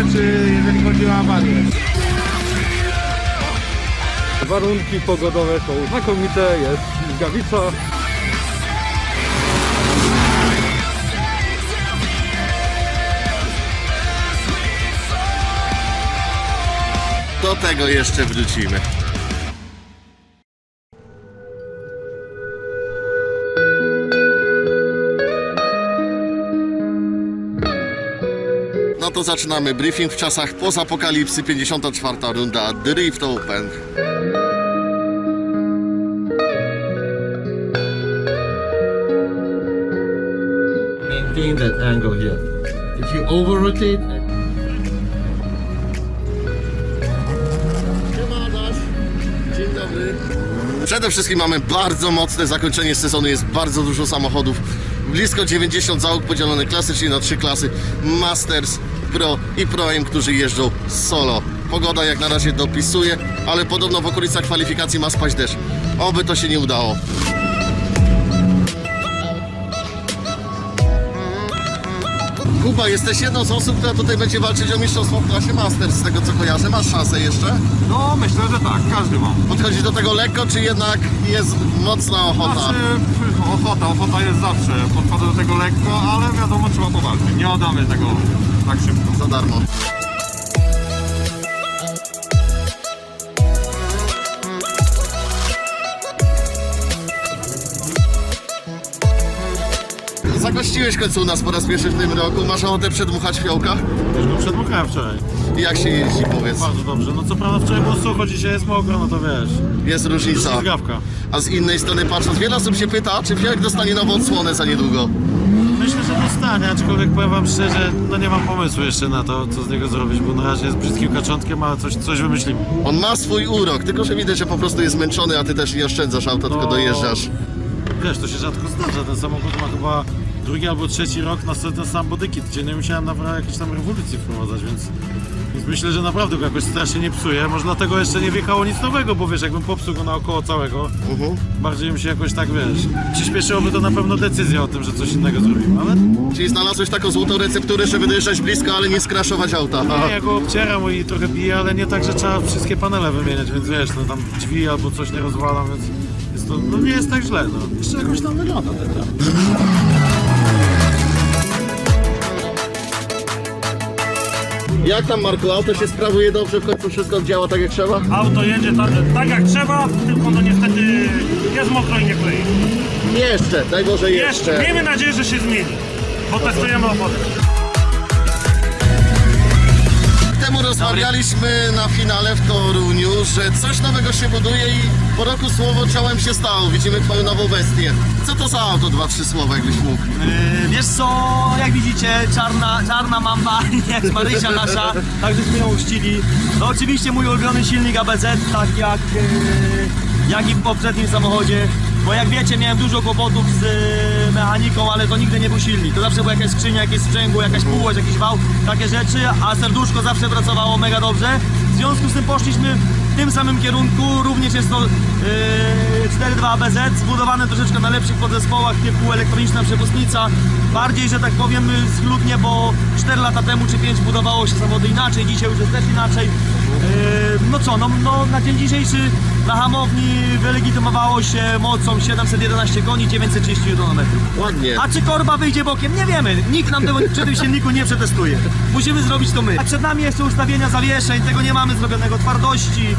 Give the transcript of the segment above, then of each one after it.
rzeczy, jeżeli chodzi o awarię. Warunki pogodowe są znakomite, jest ślizgawica. Do tego jeszcze wrócimy. No to zaczynamy briefing w czasach pozapokalipsy, 54. runda Drift Open. Maintain that angle here. If you over rotate, Dzień dobry. Przede wszystkim mamy bardzo mocne zakończenie sezonu, jest bardzo dużo samochodów. Blisko 90 załóg podzielone klasycznie na 3 klasy: Masters, Pro i Pro M, którzy jeżdżą solo. Pogoda jak na razie dopisuje, ale podobno w okolicach kwalifikacji ma spaść deszcz. Oby to się nie udało. Kuba, jesteś jedną z osób, która tutaj będzie walczyć o mistrzostwo w klasie Masters, z tego co kojarzę. Masz szansę jeszcze? No myślę, że tak, każdy ma. Podchodzisz do tego lekko, czy jednak jest mocna ochota? Znaczy, ochota jest zawsze. Podchodzę do tego lekko, ale wiadomo, trzeba powalczyć. Nie oddamy tego tak szybko. Za darmo. Zagościłeś w końcu u nas po raz pierwszy w tym roku. Masz ochotę przedmuchać fiołka? Już go przedmuchałem wczoraj. I jak się jeździ, powiedz? Bardzo dobrze. No co prawda wczoraj było sucho, dzisiaj jest mokro, no to wiesz. Jest różnica. Ślizgawka. A z innej strony patrząc, wiele osób się pyta, czy fiołek dostanie nową odsłonę za niedługo. Myślę, że dostanie, aczkolwiek powiem wam szczerze, no nie mam pomysłu jeszcze na to, co z niego zrobić, bo na razie jest brzydkim kaczątkiem, ale coś wymyślimy. On ma swój urok, tylko że widać, że po prostu jest zmęczony, a ty też nie oszczędzasz auta, tylko dojeżdżasz. Wiesz, to się rzadko zdarza. Ten samochód ma chyba drugi albo trzeci rok na ten sam bodykit, gdzie nie musiałem naprawdę jakiejś tam rewolucji wprowadzać, więc myślę, że naprawdę go jakoś strasznie nie psuje. Może dlatego jeszcze nie wjechało nic nowego, bo wiesz, jakbym popsuł go naokoło całego, bardziej mi się jakoś tak, wiesz, przyspieszyłoby to na pewno decyzja o tym, że coś innego zrobimy, ale Czyli znalazłeś taką złotą recepturę, żeby dojeżdżać blisko, ale nie skraszować auta. nie, ja go obcieram i trochę biję, ale nie tak, że trzeba wszystkie panele wymieniać, więc wiesz, no tam drzwi albo coś nie rozwalam, więc jest to, no nie jest tak źle, no. Jeszcze jakoś tam wygląda ten tam. Jak tam, Marku, auto się sprawuje dobrze, w końcu wszystko działa tak jak trzeba? Auto jedzie tak jak trzeba, tylko no niestety jest mokro i nie klei. Jeszcze, daj Boże jeszcze. Miejmy nadzieję, że się zmieni, bo testujemy opony. Temu rozmawialiśmy na finale w Toruniu, że coś nowego się buduje i po roku słowo czołem się stało. Widzimy twoją nową bestię. Co to za auto? 2-3 słowa, jakbyś mógł. Wiesz co, jak widzicie, czarna mamba, jak Marysia nasza, tak żeśmy ją uczcili. No oczywiście mój ulubiony silnik ABZ, tak jak i w poprzednim samochodzie. Bo jak wiecie, miałem dużo kłopotów z mechaniką, ale to nigdy nie był silnik. To zawsze była jakaś skrzynia, jakieś sprzęgło, jakaś półłoś, jakiś wał, takie rzeczy, a serduszko zawsze pracowało mega dobrze. W związku z tym poszliśmy w tym samym kierunku, również jest to 4.2 ABZ, zbudowane troszeczkę na lepszych podzespołach, typu elektroniczna przepustnica. Bardziej, że tak powiem, schludnie, bo 4 lata temu czy 5 budowało się zawody inaczej, dzisiaj już jest też inaczej. No co, no na dzień dzisiejszy na hamowni wylegitymowało się mocą 711 koni, 930 Nm. Ładnie. A czy korba wyjdzie bokiem? Nie wiemy. Nikt nam tego przy tym silniku nie przetestuje. Musimy zrobić to my. A przed nami jeszcze ustawienia zawieszeń, tego nie mamy zrobionego, twardości.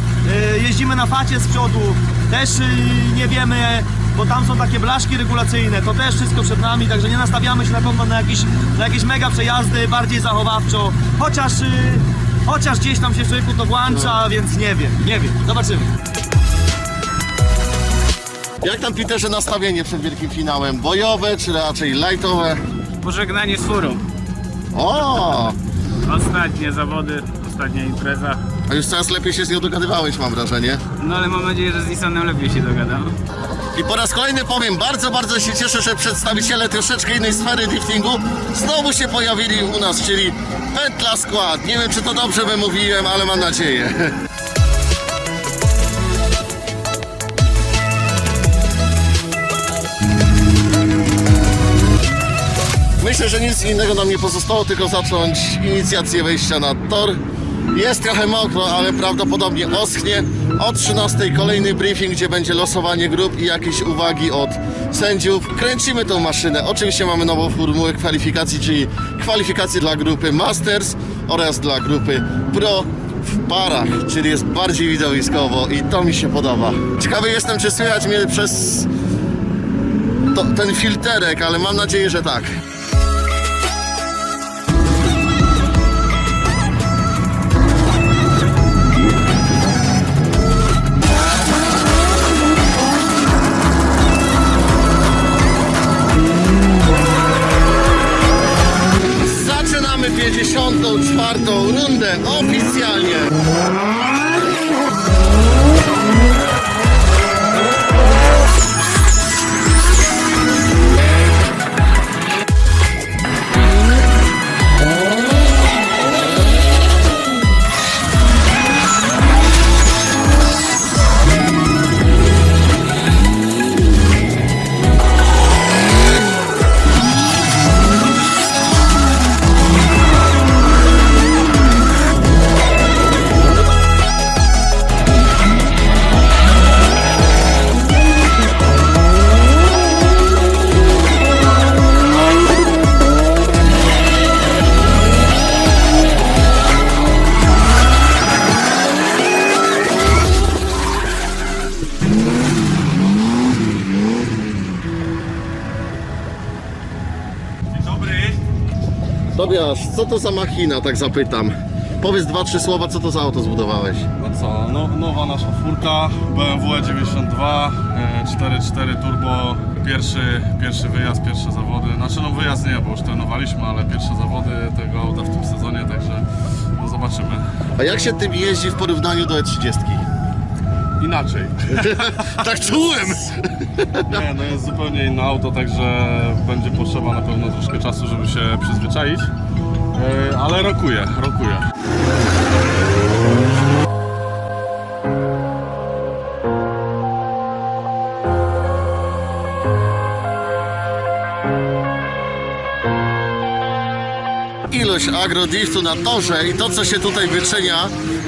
Jeździmy na facie z przodu, też nie wiemy, bo tam są takie blaszki regulacyjne, to też wszystko przed nami, także nie nastawiamy się na pewno na jakieś mega przejazdy, bardziej zachowawczo, chociaż gdzieś tam się w człowieku to włącza, więc nie wiem, zobaczymy. Jak tam, Peterze, nastawienie przed wielkim finałem? Bojowe czy raczej lightowe? Pożegnanie z furą. O! Ostatnie zawody, ostatnia impreza. A już coraz lepiej się z nią dogadywałeś, mam wrażenie. No ale mam nadzieję, że z Nissanem lepiej się dogadam. I po raz kolejny powiem, bardzo się cieszę, że przedstawiciele troszeczkę innej sfery driftingu znowu się pojawili u nas, czyli Pętla Skład. Nie wiem, czy to dobrze wymówiłem, ale mam nadzieję. Myślę, że nic innego nam nie pozostało, tylko zacząć inicjację wejścia na tor. Jest trochę mokro, ale prawdopodobnie oschnie. O 13:00 kolejny briefing, gdzie będzie losowanie grup i jakieś uwagi od sędziów. Kręcimy tą maszynę. Oczywiście mamy nową formułę kwalifikacji, czyli kwalifikacje dla grupy Masters oraz dla grupy Pro w parach, czyli jest bardziej widowiskowo i to mi się podoba. Ciekawy jestem, czy słychać mnie przez ten filterek, ale mam nadzieję, że tak. Zaczynamy 54. rundę oficjalnie. Tobiasz, co to za machina, tak zapytam? Powiedz 2-3 słowa, co to za auto zbudowałeś? No co, nowa nasza czwórka, BMW E92, 4.4 turbo, pierwszy wyjazd, pierwsze zawody. Znaczy no wyjazd nie, bo już trenowaliśmy, ale pierwsze zawody tego auta w tym sezonie, także no zobaczymy. A jak się tym jeździ w porównaniu do E30? Inaczej. Tak czułem! Nie, no jest zupełnie inne auto, także będzie potrzeba na pewno troszkę czasu, żeby się przyzwyczaić. Ale rokuje. Ilość agrodriftu na torze i to, co się tutaj wyczynia,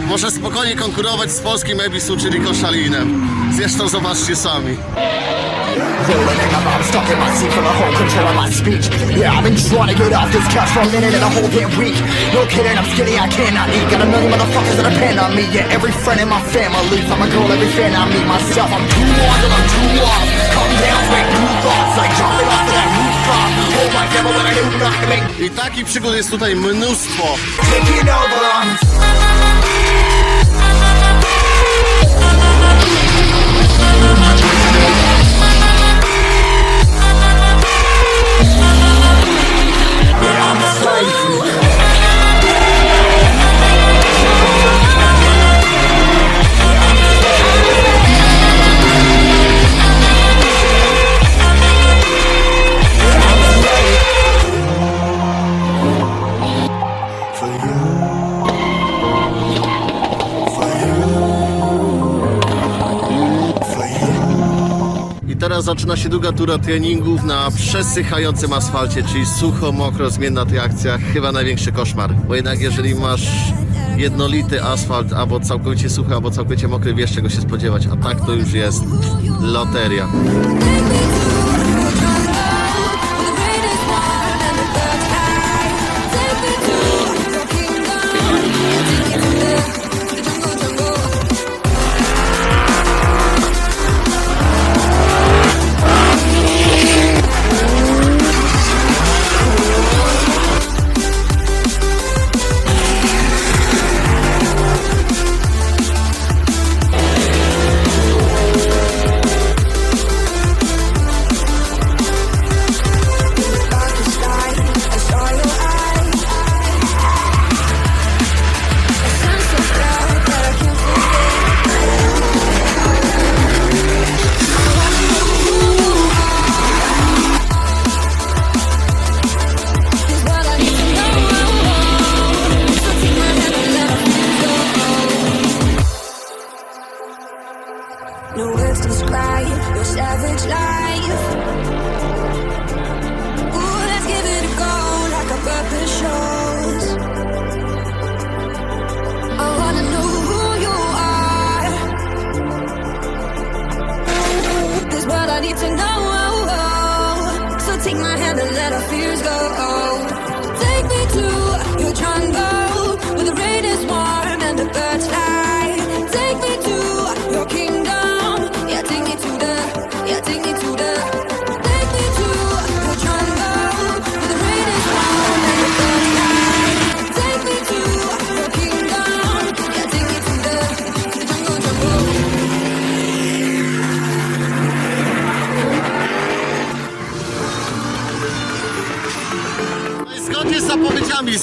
może spokojnie konkurować z polskim Ebisu, czyli Koszalinem. Zresztą zobaczcie sami. I'm stuck in my seat for the whole control of my speech. Yeah, I've been trying to get off this couch for a minute and a whole damn week. No kidding, I'm skinny, I cannot eat. Got a million motherfuckers that depend on me. Yeah, every friend in my family. From a girl, every fan I meet myself. I'm too on till I'm too off. Come down, make new thoughts. Like jumping off of that rooftop. Oh my devil, when I do not make. I takich przygód jest tutaj mnóstwo. Taking over. Teraz zaczyna się długa tura treningów na przesychającym asfalcie, czyli sucho, mokro, zmienna trakcja. Chyba największy koszmar, bo jednak jeżeli masz jednolity asfalt, albo całkowicie suchy, albo całkowicie mokry, wiesz czego się spodziewać, a tak to już jest loteria.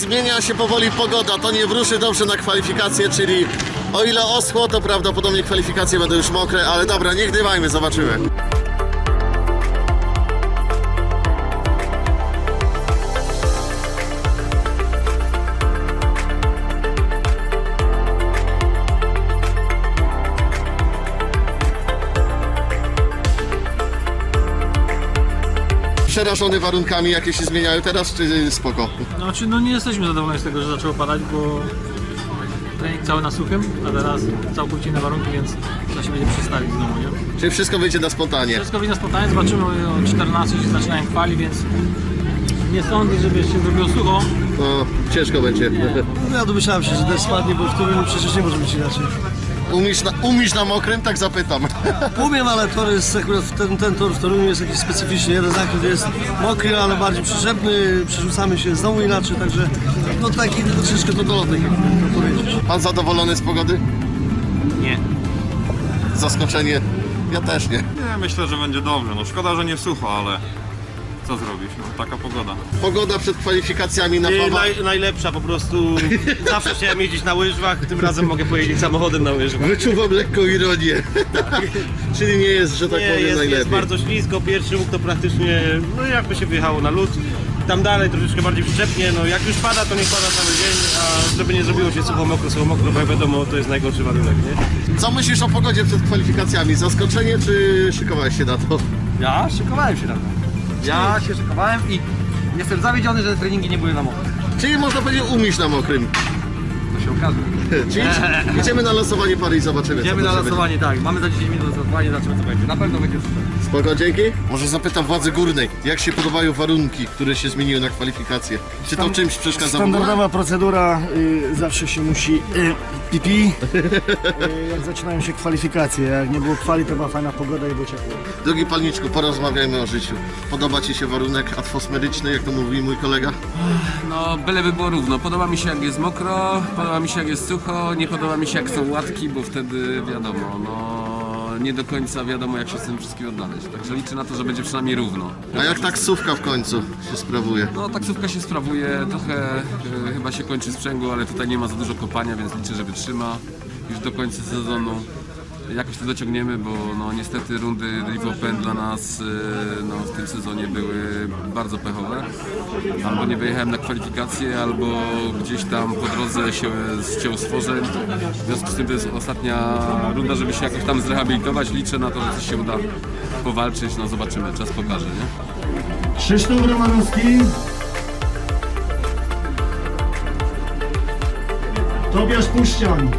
zmienia się powoli pogoda, to nie wróży dobrze na kwalifikacje, czyli o ile oschło, to prawdopodobnie kwalifikacje będą już mokre, ale dobra, nie gdywajmy, zobaczymy. Przerażony warunkami, jakie się zmieniają teraz, czy spoko? Znaczy, no nie jesteśmy zadowoleni z tego, że zaczęło padać, bo trening cały na suchym, a teraz całkowicie inne warunki, więc trzeba się będzie przestawić znowu, nie? Czyli wszystko wyjdzie na spontanie? Wszystko wyjdzie na spontanie, zobaczymy, o 14 się zaczynają kwali, więc nie sądzę, żeby się zrobiło sucho. No, ciężko będzie. No ja domyślałem się, że deszcz spadnie, bo w którym przecież nie może być inaczej. Umiesz na mokrym? Tak zapytam. Umiem, ale tor jest akurat ten tor w Toruniu jest jakiś specyficzny. Jeden zakręt jest mokry, ale bardziej przyczepny, przerzucamy się znowu inaczej, także no taki troszeczkę to dolotek, jak to powiedzieć. Pan zadowolony z pogody? Nie. Zaskoczenie? Ja też nie. Nie, myślę, że będzie dobrze. No szkoda, że nie sucho, ale co zrobić? No, taka pogoda. Pogoda przed kwalifikacjami na Pawła. Najlepsza po prostu. Zawsze chciałem jeździć na łyżwach, tym razem mogę pojeździć samochodem na łyżwach. Wyczuwam lekką ironię. Czyli nie jest, że tak powiem, najlepiej. Jest bardzo ślisko, pierwszy łuk to praktycznie, no jakby się wyjechało na lód. Tam dalej troszeczkę bardziej przyczepnie, no jak już pada, to nie pada cały dzień, a żeby nie zrobiło się sucho mokro, bo jak wiadomo, to jest najgorszy warunek, nie? Co myślisz o pogodzie przed kwalifikacjami? Zaskoczenie, czy szykowałeś się na to? Ja szykowałem się na to. Ja się szykowałem i jestem zawiedziony, że treningi nie były na mokro. Czyli można powiedzieć umiesz na mokrym. To się okaże. Czyli idziemy na losowanie pary i zobaczymy. Idziemy co na to losowanie, tak. Mamy za 10 minut losowanie, zobaczymy co będzie. Na pewno będzie super. Spoko, dzięki. Może zapytam władzy górnej, jak się podobają warunki, które się zmieniły na kwalifikacje? Czy to czymś przeszkadza? Standardowa procedura, zawsze się musi pipi, jak zaczynają się kwalifikacje. Jak nie było kwali, to była fajna pogoda i było ciepło. Drogi palniczku, porozmawiajmy o życiu. Podoba Ci się warunek atmosferyczny, jak to mówi mój kolega? No, byleby było równo. Podoba mi się jak jest mokro, podoba mi się jak jest sucho, nie podoba mi się jak są łatki, bo wtedy wiadomo, no nie do końca wiadomo jak się z tym wszystkim odnaleźć. Także liczę na to, że będzie przynajmniej równo. A jak taksówka w końcu się sprawuje? No, taksówka się sprawuje, trochę chyba się kończy sprzęgło, ale tutaj nie ma za dużo kopania, więc liczę, że wytrzyma już do końca sezonu. Jakoś to dociągniemy, bo no, niestety rundy Live Open dla nas no, w tym sezonie były bardzo pechowe. Albo nie wyjechałem na kwalifikacje, albo gdzieś tam po drodze się ścięło stworzeń. W związku z tym to jest ostatnia runda, żeby się jakoś tam zrehabilitować. Liczę na to, że coś się uda powalczyć. No zobaczymy, czas pokaże, nie? Krzysztof Romanowski. Tobiasz Puścian.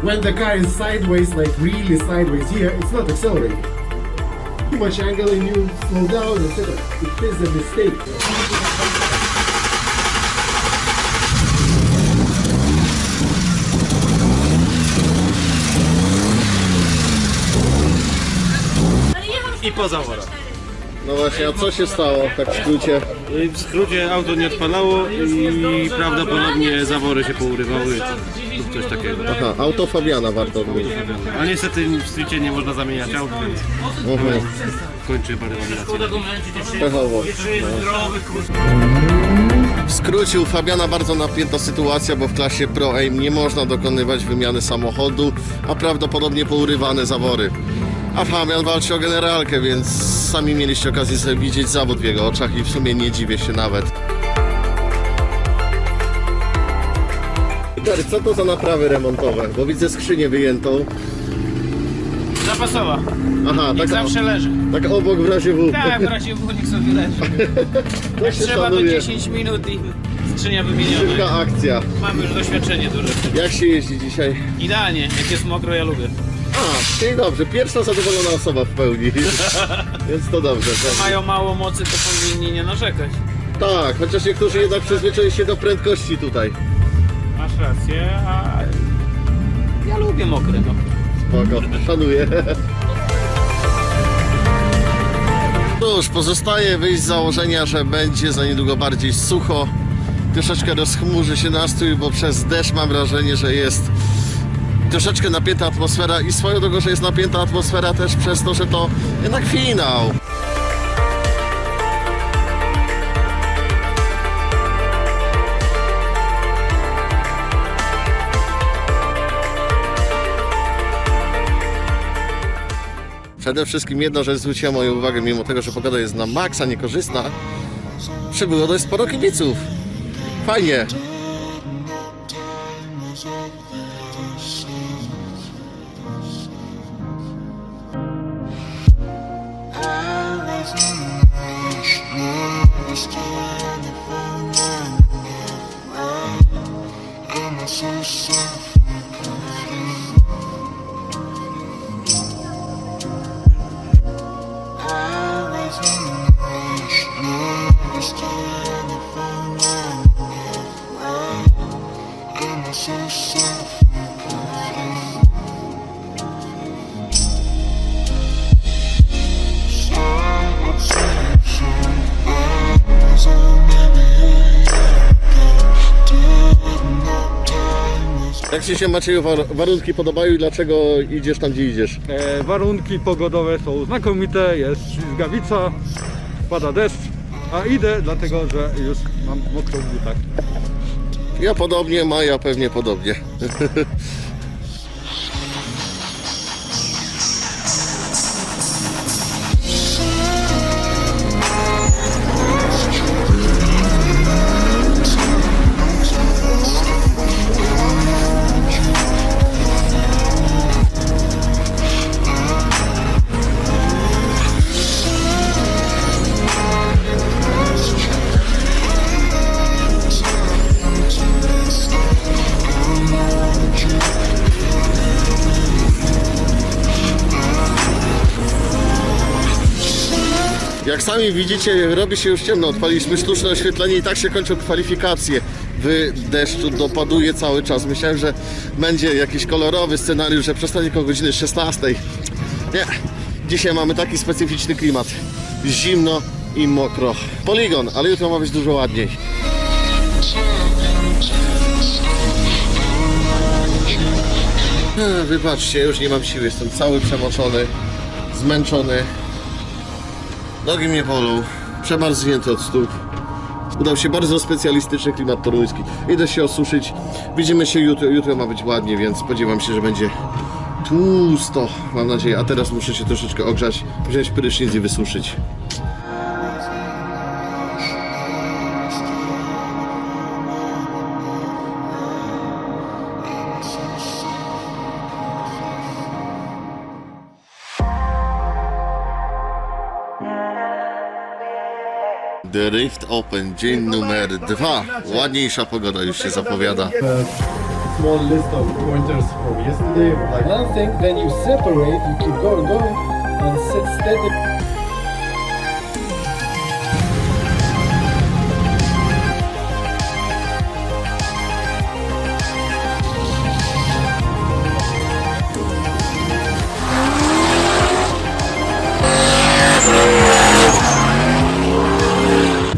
When the car is sideways, like really sideways here, it's not accelerating. Too much angle and you slow down, etc. It is a mistake. I po zaworach. No właśnie, a co się stało, tak w skrócie? W skrócie auto nie odpalało i prawdopodobnie zawory się pourywały lub coś takiego. Aha, auto Fabiana warto odmienić. A niestety w streetie nie można zamieniać aut, więc kończy chyba rewalizację. Pechowo. W skrócie u Fabiana bardzo napięta sytuacja, bo w klasie Pro Aim nie można dokonywać wymiany samochodu, a prawdopodobnie pourywane zawory. A Fabian walczy o generalkę, więc sami mieliście okazję sobie widzieć zawód w jego oczach i w sumie nie dziwię się nawet. Co to za naprawy remontowe? Bo widzę skrzynię wyjętą. Zapasowa. Aha, Niech zawsze leży. Tak obok w razie W. Tak, w razie W niech sobie leży. Jak trzeba to 10 minut i skrzynia wymieniona. Szybka akcja. Mamy już doświadczenie duże. Jak się jeździ dzisiaj? Idealnie, jak jest mokro, ja lubię. A, czyli dobrze, pierwsza zadowolona osoba w pełni. Więc to dobrze. Mają mało mocy, to powinni nie narzekać. Tak, chociaż niektórzy jednak przyzwyczaili się do prędkości tutaj. Masz rację, a ja lubię mokre, no. Spoko, szanuję. Cóż, pozostaje wyjść z założenia, że będzie za niedługo bardziej sucho. Troszeczkę rozchmurzy się nastrój, bo przez deszcz mam wrażenie, że jest troszeczkę napięta atmosfera i swoją drogą, że jest napięta atmosfera też przez to, że to jednak finał. Przede wszystkim jedna rzecz zwróciła moją uwagę, mimo tego, że pogoda jest na maksa niekorzystna, przybyło dość sporo kibiców. Fajnie. Jak Ci się, Macieju, warunki podobają i dlaczego idziesz tam, gdzie idziesz? Warunki pogodowe są znakomite, jest ślizgawica, pada deszcz, a idę dlatego, że już mam mokro w butach. Ja podobnie, Maja pewnie podobnie. Jak sami widzicie, robi się już ciemno, odpaliliśmy sztuczne oświetlenie i tak się kończą kwalifikacje. W deszczu dopaduje cały czas. Myślałem, że będzie jakiś kolorowy scenariusz, że przestanie koło godziny 16. Nie, dzisiaj mamy taki specyficzny klimat. Zimno i mokro. Poligon, ale jutro ma być dużo ładniej. Wybaczcie, już nie mam siły, jestem cały przemoczony, zmęczony. Nogi mnie bolą, przemarznięty od stóp. Udał się bardzo specjalistyczny klimat toruński. Idę się osuszyć. Widzimy się jutro. Jutro ma być ładnie, więc spodziewam się, że będzie tłusto. Mam nadzieję. A teraz muszę się troszeczkę ogrzać, wziąć prysznic i wysuszyć. The Rift Open, dzień numer 2. Ładniejsza pogoda już się zapowiada. Small list of pointers from yesterday. Like one thing, then you separate, you keep going and sit steady.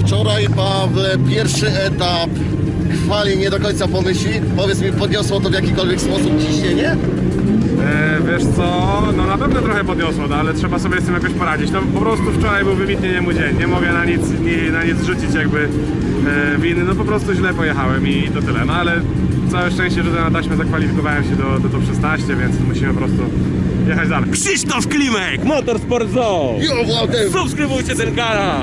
Wczoraj, Pawle, pierwszy etap chwali nie do końca pomyśli. Powiedz mi, podniosło to w jakikolwiek sposób ciśnienie? Wiesz co, no na pewno trochę podniosło, no, ale trzeba sobie z tym jakoś poradzić. No po prostu wczoraj był wybitnie niemu dzień, nie mogę na nic rzucić jakby winy, no po prostu źle pojechałem i to tyle. No ale całe szczęście, że na taśmę zakwalifikowałem się do top 16, więc musimy po prostu jechać dalej. Krzysztof Klimek, Motorsport Zone! Subskrybujcie ten kanał!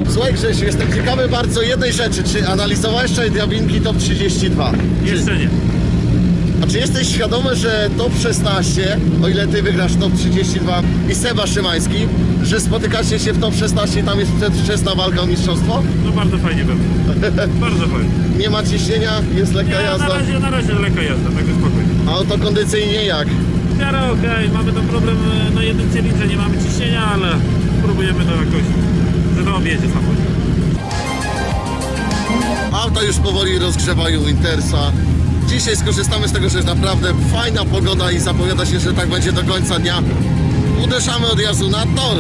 Słuchaj, Grzesiu, jestem ciekawy bardzo jednej rzeczy. Czy analizowałeś wczoraj drabinki top 32? Jeszcze nie. A czy jesteś świadomy, że top 16, o ile ty wygrasz top 32 i Seba Szymański, że spotykacie się w top 16 i tam jest przedwczesna walka o mistrzostwo? No bardzo fajnie było. Bardzo fajnie. Nie ma ciśnienia, jest lekka jazda? Na razie lekka jazda, także spokojnie. Auto kondycyjnie jak? W miarę okej, mamy ten problem na jednym cylindrze, nie mamy ciśnienia, ale spróbujemy to jakoś, że to objedzie samochód. Auta już powoli rozgrzewają Intersa. Dzisiaj skorzystamy z tego, że jest naprawdę fajna pogoda i zapowiada się, że tak będzie do końca dnia. Uderzamy od razu na tor.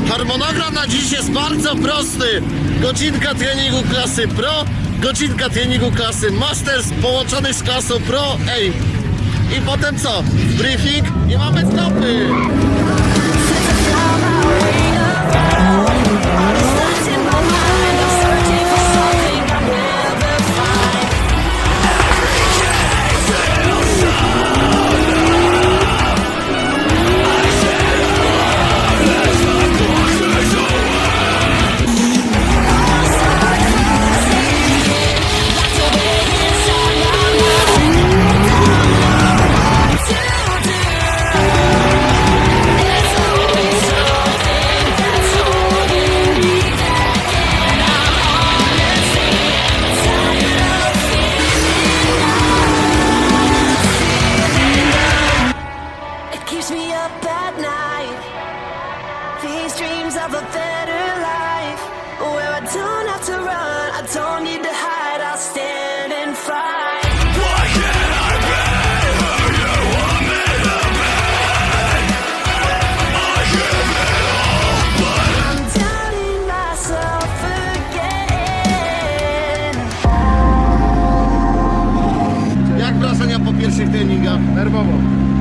Harmonogram na dziś jest bardzo prosty. Godzinka treningu klasy Pro, godzinka treningu klasy Masters połączonych z klasą Pro. Ej, i potem co? Briefing i mamy stopy. Searching treningach? Nerwowo.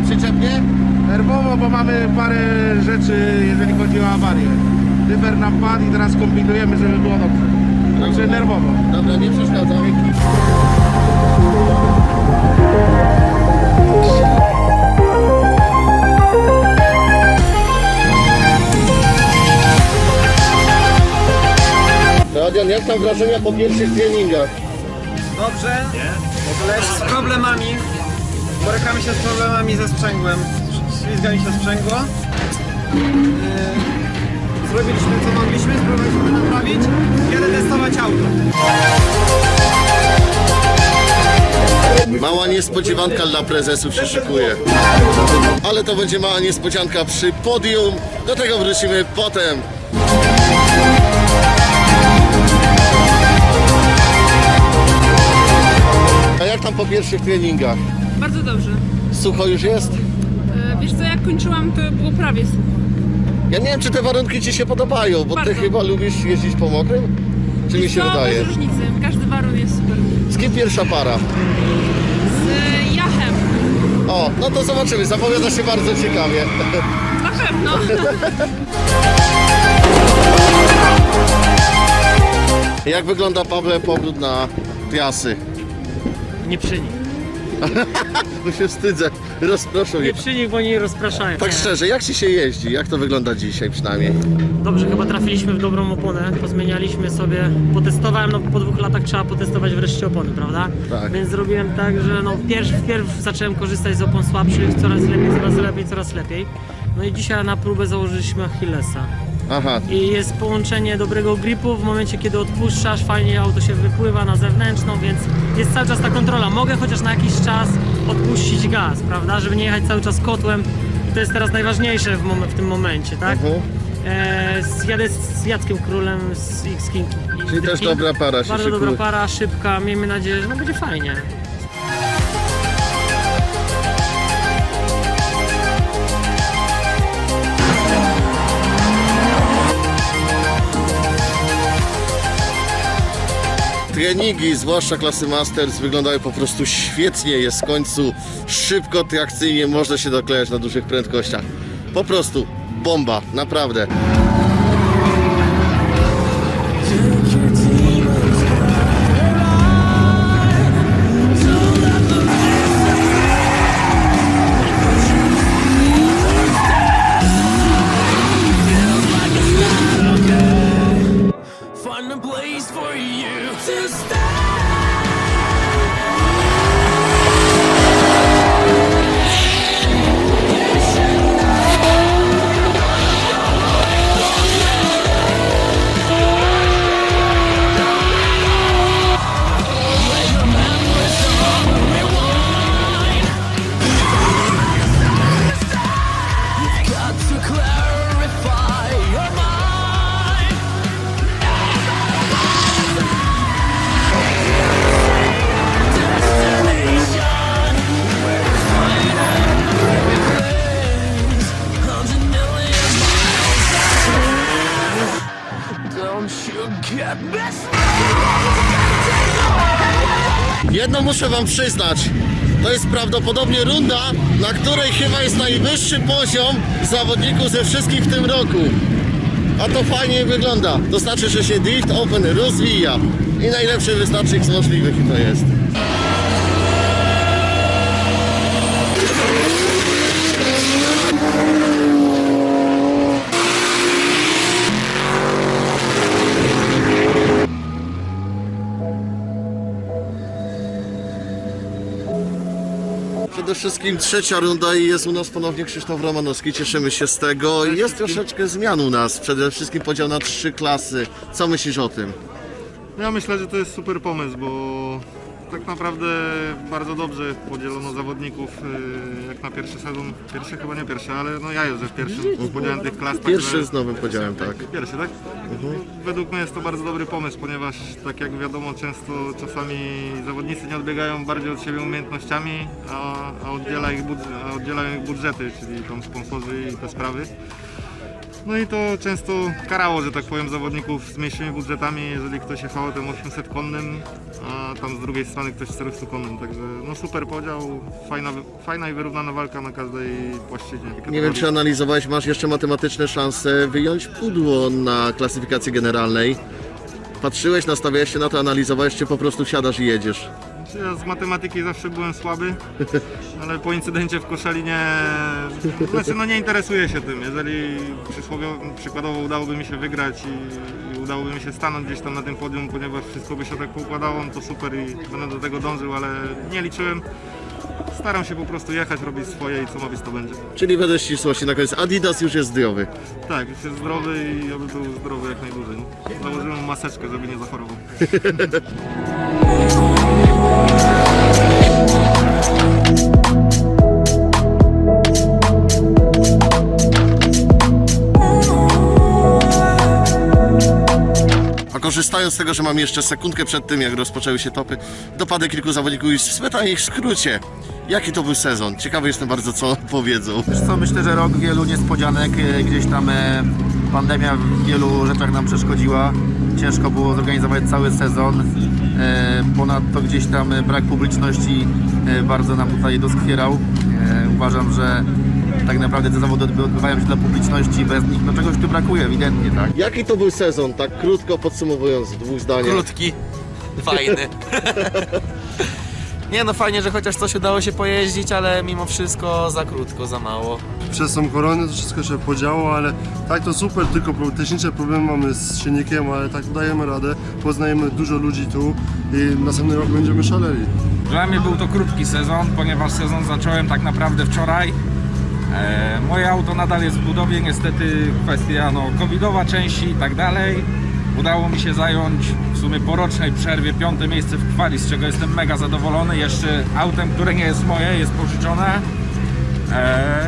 Przyczepnie? Nerwowo, bo mamy parę rzeczy, jeżeli chodzi o awarię. Dyfer nam padł i teraz kombinujemy, żeby było dobrze. Także nerwowo. Dobra, nie przeszkadzam. Adrian, jak tam wrażenia po pierwszych treningach? Dobrze, lecz z problemami. Borykamy się z problemami ze sprzęgłem. Ślizga mi się sprzęgło. Zrobiliśmy co mogliśmy, spróbowaliśmy naprawić. Jadę testować auto. Mała niespodziewanka dla prezesów się szykuje. Ale to będzie mała niespodzianka przy podium. Do tego wrócimy potem. A jak tam po pierwszych treningach? Bardzo dobrze. Sucho już jest? Wiesz co, jak kończyłam, to było prawie sucho. Ja nie wiem, czy te warunki Ci się podobają, bo Ty Bardzo. chyba lubisz jeździć po mokrym? Czy mi się wydaje? Bez różnicy, każdy warun jest super. Z kim pierwsza para? Z Jachem. O, no to zobaczymy, zapowiada się bardzo ciekawie. Na pewno. Jak wygląda, Pawle, powrót na trasy? Nie przy nich. Bo się wstydzę, rozproszę mnie. Nie przy nich, bo oni rozpraszają. Tak Nie. szczerze, jak Ci się jeździ? Jak to wygląda dzisiaj przynajmniej? Dobrze, chyba trafiliśmy w dobrą oponę, pozmienialiśmy sobie, potestowałem, no po 2 latach trzeba potestować wreszcie opony, prawda? Tak. Więc zrobiłem tak, że no wpierw zacząłem korzystać z opon słabszych, coraz lepiej. No i dzisiaj na próbę założyliśmy Achillesa. Aha. I jest połączenie dobrego gripu, w momencie kiedy odpuszczasz, fajnie auto się wypływa na zewnętrzną, więc jest cały czas ta kontrola. Mogę chociaż na jakiś czas odpuścić gaz, prawda, żeby nie jechać cały czas kotłem. I to jest teraz najważniejsze w tym momencie, tak? Jadę z Jackiem Królem z X-King. Czyli też dobra para się Bardzo szykuje. dobra para, szybka, miejmy nadzieję, że no będzie fajnie. Treningi, zwłaszcza klasy Masters, wyglądają po prostu świetnie. Jest w końcu szybko, trakcyjnie, można się doklejać na dużych prędkościach. Po prostu bomba, naprawdę. Find a place for you to stay. Jedno muszę Wam przyznać, to jest prawdopodobnie runda, na której chyba jest najwyższy poziom zawodników ze wszystkich w tym roku. A to fajnie wygląda, to znaczy, że się Drift Open rozwija i najlepszy wyznacznik z możliwych i to jest. Przede wszystkim trzecia runda i jest u nas ponownie Krzysztof Romanowski, cieszymy się z tego. Jest troszeczkę zmian u nas, przede wszystkim podział na 3 klasy. Co myślisz o tym? Ja myślę, że to jest super pomysł, bo tak naprawdę bardzo dobrze podzielono zawodników jak na pierwszy sezon. Pierwszy chyba nie pierwszy, ale no ja jeżdżę w pierwszym z podziałem tych klas. Pierwszy z nowym podziałem, tak. Pierwszy, tak? Według mnie jest to bardzo dobry pomysł, ponieważ tak jak wiadomo, często czasami zawodnicy nie odbiegają bardziej od siebie umiejętnościami, a oddzielają ich budżety, czyli tam sponsorzy i te sprawy. No i to często karało, że tak powiem, zawodników z mniejszymi budżetami, jeżeli ktoś jechał autem 800-konnym, a tam z drugiej strony ktoś 400-konnym, także no super podział, fajna i wyrównana walka na każdej płaszczyźnie. Nie wiem, czy analizowałeś, masz jeszcze matematyczne szanse wyjąć pudło na klasyfikacji generalnej. Patrzyłeś, nastawiałeś się na to, analizowałeś, czy po prostu siadasz i jedziesz? Ja z matematyki zawsze byłem słaby, ale po incydencie w Koszalinie, nie interesuję się tym. Jeżeli przykładowo udałoby mi się wygrać i udałoby mi się stanąć gdzieś tam na tym podium, ponieważ wszystko by się tak poukładało, no to super i będę do tego dążył, ale nie liczyłem. Staram się po prostu jechać, robić swoje i co ma być, to będzie. Czyli wedle ścisłości na koniec, Adidas już jest zdrowy. Tak, już jest zdrowy i oby był zdrowy jak najdłużej. Założyłem mu maseczkę, żeby nie zachorował. A korzystając z tego, że mam jeszcze sekundkę przed tym, jak rozpoczęły się topy, dopadę kilku zawodników i spytam ich w skrócie, jaki to był sezon. Ciekawy jestem bardzo, co powiedzą. Wiesz co, myślę, że rok wielu niespodzianek, gdzieś tam pandemia w wielu rzeczach nam przeszkodziła. Ciężko było zorganizować cały sezon. Ponadto gdzieś tam brak publiczności bardzo nam tutaj doskwierał. Uważam, że tak naprawdę te zawody odbywają się dla publiczności, bez nich no czegoś tu brakuje ewidentnie, tak? Jaki to był sezon, tak krótko podsumowując w dwóch zdaniach? Krótki, fajny. Nie no, fajnie, że chociaż coś udało się pojeździć, ale mimo wszystko za krótko, za mało. Przez tą koronę to wszystko się podziało, ale tak to super, tylko techniczne problemy mamy z silnikiem, ale tak dajemy radę, poznajemy dużo ludzi tu i następny rok będziemy szaleli. Dla mnie był to krótki sezon, ponieważ sezon zacząłem tak naprawdę wczoraj. Moje auto nadal jest w budowie, niestety kwestia covidowa części i tak dalej. Udało mi się zająć w sumie po rocznej przerwie 5. miejsce w kwali, z czego jestem mega zadowolony. Jeszcze autem, które nie jest moje, jest pożyczone.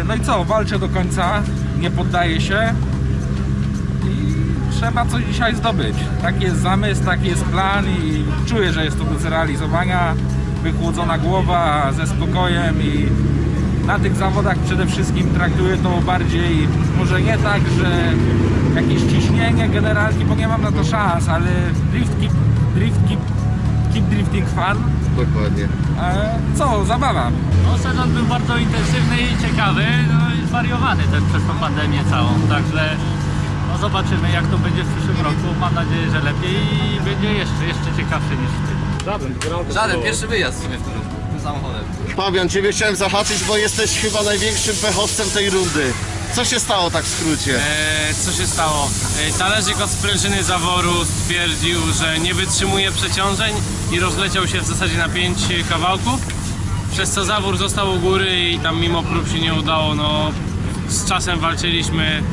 No i co, walczę do końca, nie poddaję się i trzeba coś dzisiaj zdobyć. Taki jest zamysł, taki jest plan i czuję, że jest to do zrealizowania. Wychłodzona głowa, ze spokojem i na tych zawodach przede wszystkim traktuję to bardziej, może nie tak, że jakieś ciśnienie generalnie, bo nie mam na to szans, ale keep drifting fun. Dokładnie. Co, zabawa. No, sezon był bardzo intensywny i ciekawy, no i zwariowany też przez tą pandemię całą, także no zobaczymy jak to będzie w przyszłym roku, mam nadzieję, że lepiej i będzie jeszcze ciekawszy niż w tym. Żaden, pierwszy wyjazd w sumie w tym roku, tym samochodem. Fabian, ciebie chciałem zahaczyć, bo jesteś chyba największym pechowcem tej rundy. Co się stało tak w skrócie? Co się stało? Talerzyk od sprężyny zaworu stwierdził, że nie wytrzymuje przeciążeń i rozleciał się w zasadzie na 5 kawałków, przez co zawór został u góry i tam mimo prób się nie udało. No, z czasem walczyliśmy.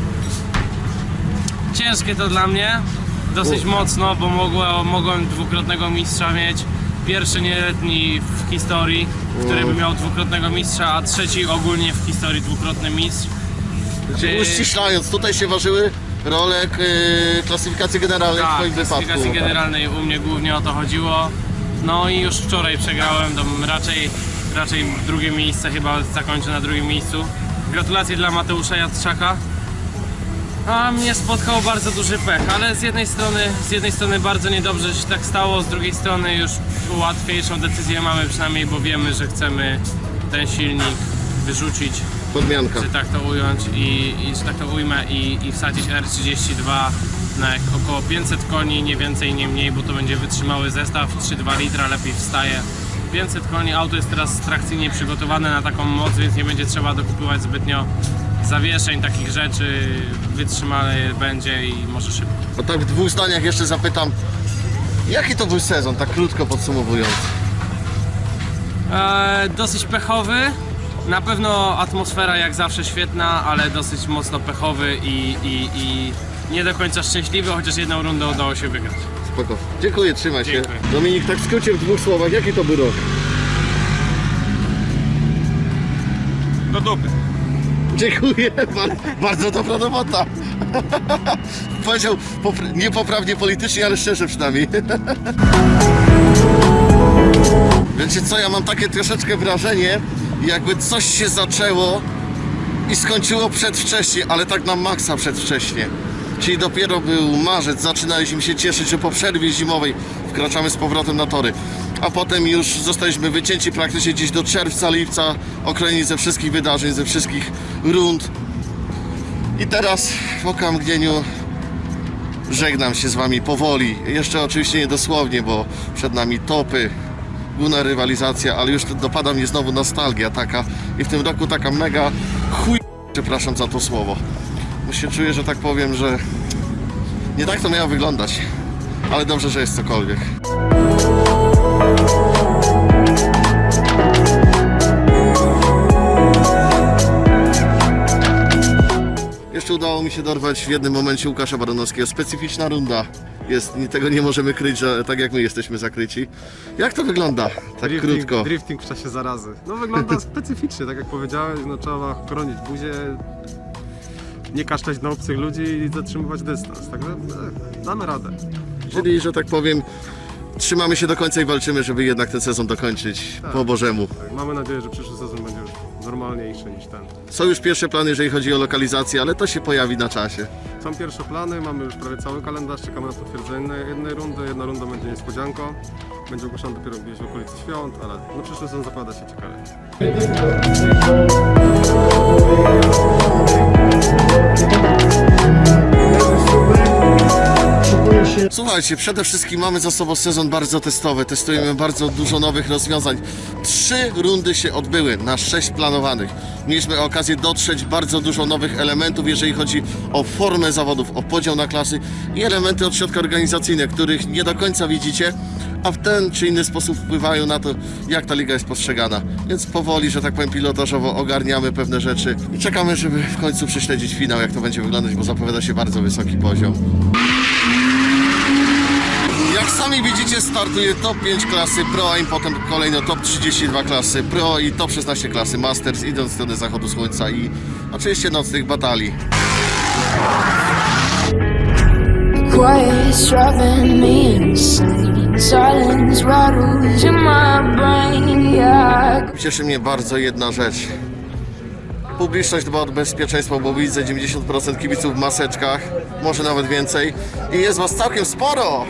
Ciężkie to dla mnie, dosyć mocno, bo mogłem dwukrotnego mistrza mieć. Pierwszy nieletni w historii, który by miał dwukrotnego mistrza, a trzeci ogólnie w historii dwukrotny mistrz. Uściślając, tutaj się ważyły role klasyfikacji generalnej w twoim wypadku. Klasyfikacji generalnej u mnie głównie o to chodziło. No i już wczoraj przegrałem, to raczej drugie miejsce, chyba zakończę na drugim miejscu. Gratulacje dla Mateusza Jadczaka. A mnie spotkał bardzo duży pech, ale z jednej strony bardzo niedobrze, że się tak stało, z drugiej strony już łatwiejszą decyzję mamy przynajmniej, bo wiemy, że chcemy ten silnik wyrzucić. Podmianka. Że tak to ująć że tak to ujmę i wsadzić R32 na około 500 koni, nie więcej, nie mniej, bo to będzie wytrzymały zestaw, 3,2 litra, lepiej wstaje. 500 koni, auto jest teraz trakcyjnie przygotowane na taką moc, więc nie będzie trzeba dokupywać zbytnio zawieszeń, takich rzeczy, wytrzymane będzie i może szybko. No tak w dwóch zdaniach jeszcze zapytam, jaki to był sezon, tak krótko podsumowując? Dosyć pechowy, na pewno atmosfera jak zawsze świetna, ale dosyć mocno pechowy i nie do końca szczęśliwy, chociaż jedną rundę udało się wygrać. Spoko. Dziękuję, trzymaj się. Dziękuję. Dominik, tak w skrócie w dwóch słowach, jaki to był rok? Do dupy. Dziękuję, bardzo dobra robota. Powiedział niepoprawnie politycznie, ale szczerze przynajmniej. Wiecie co, ja mam takie troszeczkę wrażenie, jakby coś się zaczęło i skończyło przedwcześnie, ale tak na maksa przedwcześnie. Czyli dopiero był marzec, zaczynaliśmy się cieszyć, że po przerwie zimowej wkraczamy z powrotem na tory. A potem już zostaliśmy wycięci praktycznie gdzieś do czerwca, lipca, okrojeni ze wszystkich wydarzeń, ze wszystkich rund. I teraz w okamgnieniu żegnam się z wami powoli. Jeszcze oczywiście nie dosłownie, bo przed nami topy, główna rywalizacja, ale już dopada mnie znowu nostalgia taka. I w tym roku taka mega przepraszam za to słowo. Bo się czuję, że tak powiem, że nie tak to miało wyglądać. Ale dobrze, że jest cokolwiek. Jeszcze udało mi się dorwać w jednym momencie Łukasza Baranowskiego. Specyficzna runda. Tego nie możemy kryć, że tak jak my jesteśmy zakryci. Jak to wygląda? Tak krótko. Drifting w czasie zarazy. No wygląda specyficznie, tak jak powiedziałeś, no trzeba chronić buzię, nie kaszczeć na obcych ludzi i zatrzymywać dystans. Także damy radę. Czyli, że tak powiem, trzymamy się do końca i walczymy, żeby jednak ten sezon dokończyć po Bożemu. Tak, mamy nadzieję, że przyszły sezon będzie już normalniejszy niż ten. Są już pierwsze plany, jeżeli chodzi o lokalizację, ale to się pojawi na czasie. Są pierwsze plany, mamy już prawie cały kalendarz, czekamy na potwierdzenie jednej rundy. Jedna runda będzie niespodzianką. Będzie ogłoszona dopiero gdzieś w okolicy świąt, ale no przyszły sezon zapowiada się ciekawie. Słuchajcie, przede wszystkim mamy za sobą sezon bardzo testowy, testujemy bardzo dużo nowych rozwiązań. 3 rundy się odbyły na 6 planowanych. Mieliśmy okazję dotrzeć bardzo dużo nowych elementów, jeżeli chodzi o formę zawodów, o podział na klasy i elementy od środka organizacyjnego, których nie do końca widzicie, a w ten czy inny sposób wpływają na to, jak ta liga jest postrzegana. Więc powoli, że tak powiem, pilotażowo ogarniamy pewne rzeczy i czekamy, żeby w końcu prześledzić finał, jak to będzie wyglądać, bo zapowiada się bardzo wysoki poziom. Jak sami widzicie, startuje top 5 klasy Pro, a potem kolejno top 32 klasy Pro i top 16 klasy Masters, idąc w stronę zachodu słońca i oczywiście nocnych batalii. Quiet's driving me insane. Silence rattles in my brain, yeah. Cieszy mnie bardzo jedna rzecz. Publiczność dba o bezpieczeństwo, bo widzę 90% kibiców w maseczkach, może nawet więcej. I jest was całkiem sporo!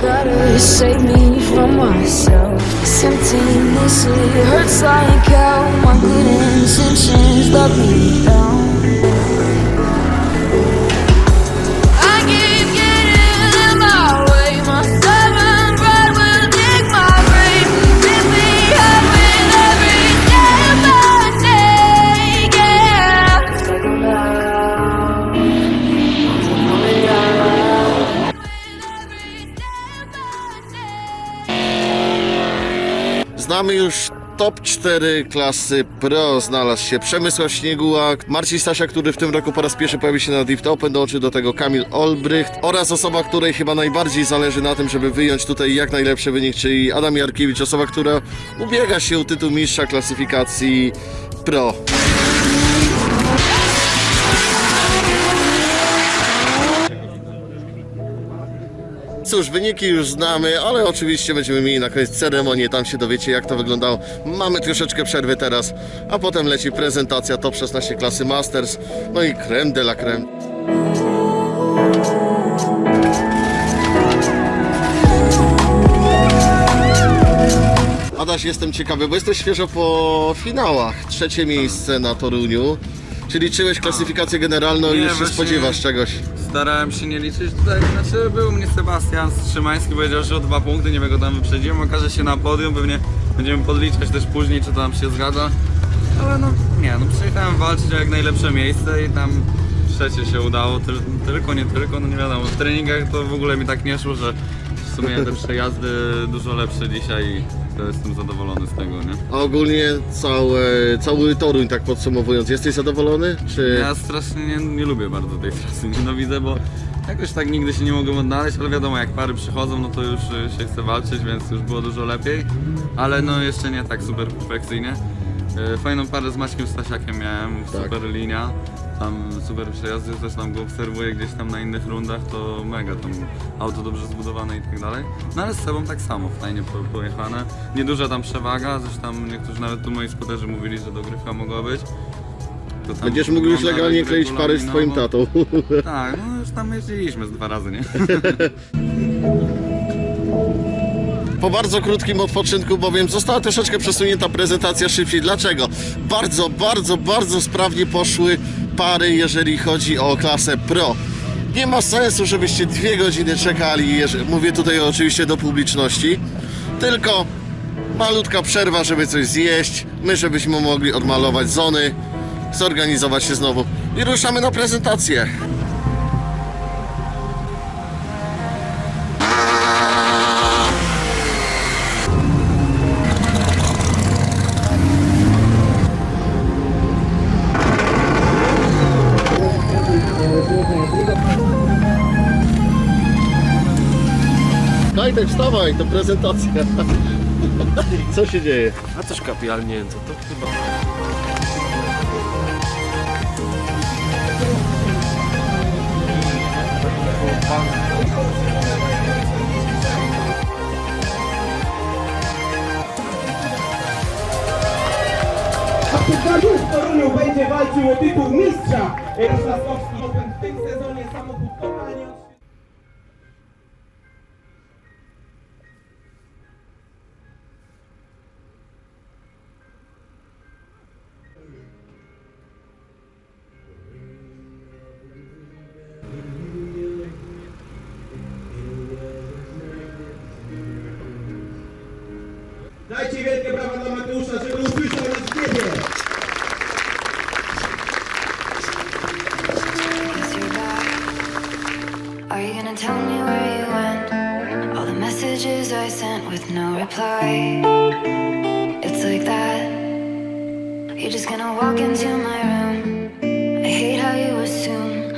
Gotta save me from myself. This emptiness, it hurts like hell. My good intentions let me down. I keep getting in my way. My stubborn pride will dig my grave. Rip me up with every step I take, yeah. It's like I'm down, I'm coming down. Znamy już top 4 klasy Pro. Znalazł się Przemysław Śniegułak, Marcin Stasia, który w tym roku po raz pierwszy pojawi się na Drift Open, dołączył do tego Kamil Olbrycht oraz osoba, której chyba najbardziej zależy na tym, żeby wyjąć tutaj jak najlepszy wynik, czyli Adam Jarkiewicz, osoba, która ubiega się o tytuł mistrza klasyfikacji Pro. Cóż, wyniki już znamy, ale oczywiście będziemy mieli na koniec ceremonię, tam się dowiecie jak to wyglądało. Mamy troszeczkę przerwy teraz, a potem leci prezentacja top 16 klasy Masters, no i crème de la crème. Adaś, jestem ciekawy, bo jesteś świeżo po finałach, 3. miejsce na Toruniu, czyli czyłeś klasyfikację generalną i już się spodziewasz czegoś. Starałem się nie liczyć tutaj, znaczy był mnie Sebastian Strzymański, powiedział, że o 2 punkty, nie wiem, go tam wyprzedziłem, okaże się na podium, pewnie będziemy podliczać też później, czy to nam się zgadza, ale no nie, no przyjechałem walczyć o jak najlepsze miejsce i tam trzecie się udało, nie tylko, no nie wiadomo. W treningach to w ogóle mi tak nie szło, że w sumie te przejazdy dużo lepsze dzisiaj i to jestem zadowolony z tego, nie? A ogólnie cały Toruń, tak podsumowując, jesteś zadowolony? Czy... Ja strasznie nie lubię bardzo tej trasy, nienawidzę, bo jakoś tak nigdy się nie mogłem odnaleźć, ale wiadomo, jak pary przychodzą, no to już się chce walczyć, więc już było dużo lepiej, ale no jeszcze nie tak super perfekcyjnie. Fajną parę z Maćkiem Stasiakiem miałem, super linia, tam super przejazdy, też tam go obserwuję gdzieś tam na innych rundach, to mega, tam auto dobrze zbudowane i tak dalej. No ale z sobą tak samo, fajnie pojechane, nieduża tam przewaga, zresztą niektórzy nawet tu moi spoterzy mówili, że dogrywka mogła być. Będziesz mógł już legalnie kleić pary z twoim tatą. Tak, no już tam jeździliśmy z 2 razy, nie? Po bardzo krótkim odpoczynku bowiem została troszeczkę przesunięta prezentacja szybciej. Dlaczego? Bardzo sprawnie poszły pary, jeżeli chodzi o klasę Pro. Nie ma sensu, żebyście 2 godziny czekali, mówię tutaj oczywiście do publiczności, tylko malutka przerwa, żeby coś zjeść, my żebyśmy mogli odmalować zony, zorganizować się znowu i ruszamy na prezentację. Kajtek, wstawaj, to prezentacja. Co się dzieje? A coś kapialnie, to chyba... W Toruniu będzie walczył o tytuł mistrza Warszawski Open w tym sezonie samochód totalnie Dajcie wielkie brawa dla Mateusza, żeby usłyszał nas w niebie! Are you gonna tell me where you went? All the messages I sent with no reply. It's like that. You're just gonna walk into my room. I hate how you assume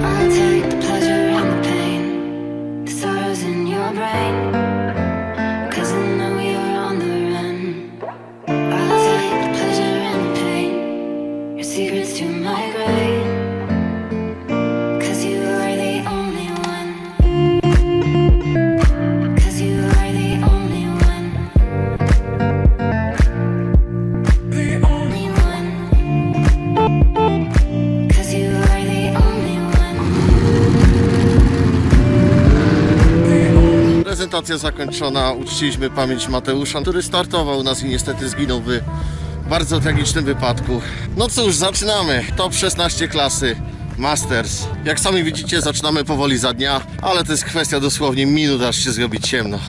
I'll take the pleasure and the pain, the sorrows in your brain. 'Cause I know you're on the run. I'll take the pleasure and the pain, your secrets to my grave. Prezentacja zakończona, uczciliśmy pamięć Mateusza, który startował u nas i niestety zginął w bardzo tragicznym wypadku. No cóż, zaczynamy. Top 16 klasy Masters. Jak sami widzicie, zaczynamy powoli za dnia, ale to jest kwestia dosłownie minut, aż się zrobi ciemno.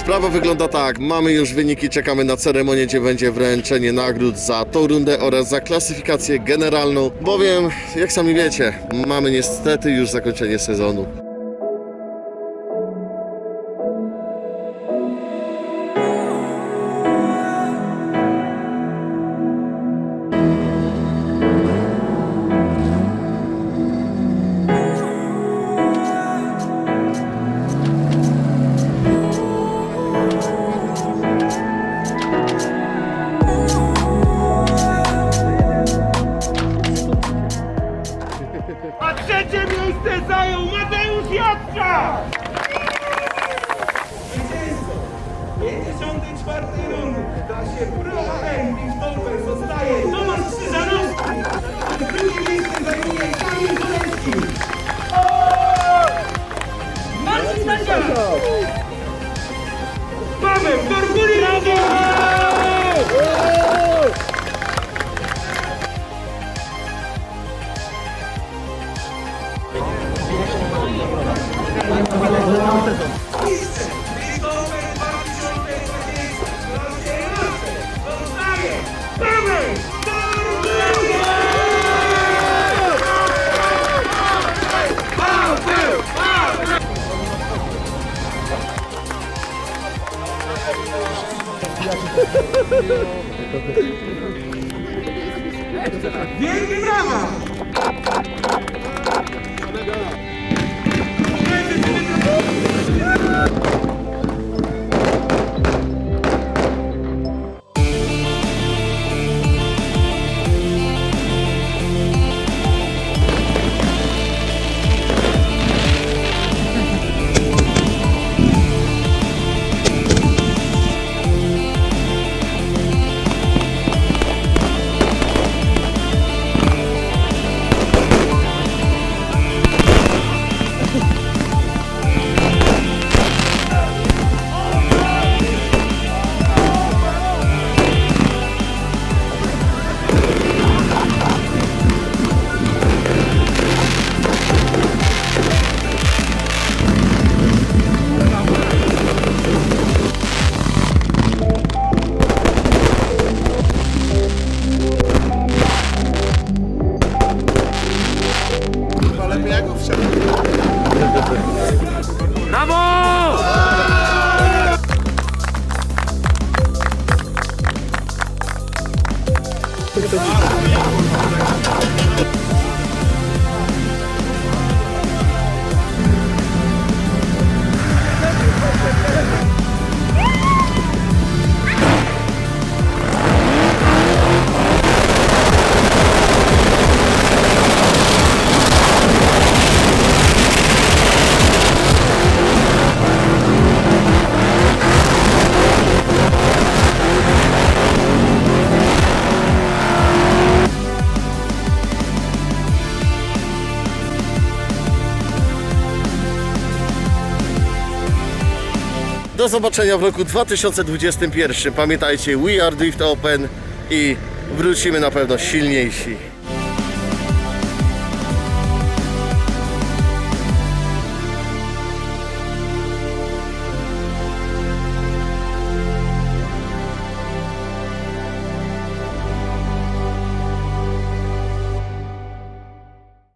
Sprawa wygląda tak, mamy już wyniki, czekamy na ceremonię, gdzie będzie wręczenie nagród za tą rundę oraz za klasyfikację generalną, bowiem, jak sami wiecie, mamy niestety już zakończenie sezonu. A trzecie miejsce zajął Mateusz Jadcza! 54 rundy w klasie Pro AM Lichtoper zostaje Tomasz Krzyżanowski. Drugie miejsce zajmuje Kamil Zolewski. Marcin Dandziak. Paweł Torkuliński. Wielkie brawa! Do zobaczenia w roku 2021. Pamiętajcie, We Are Drift Open i wrócimy na pewno silniejsi.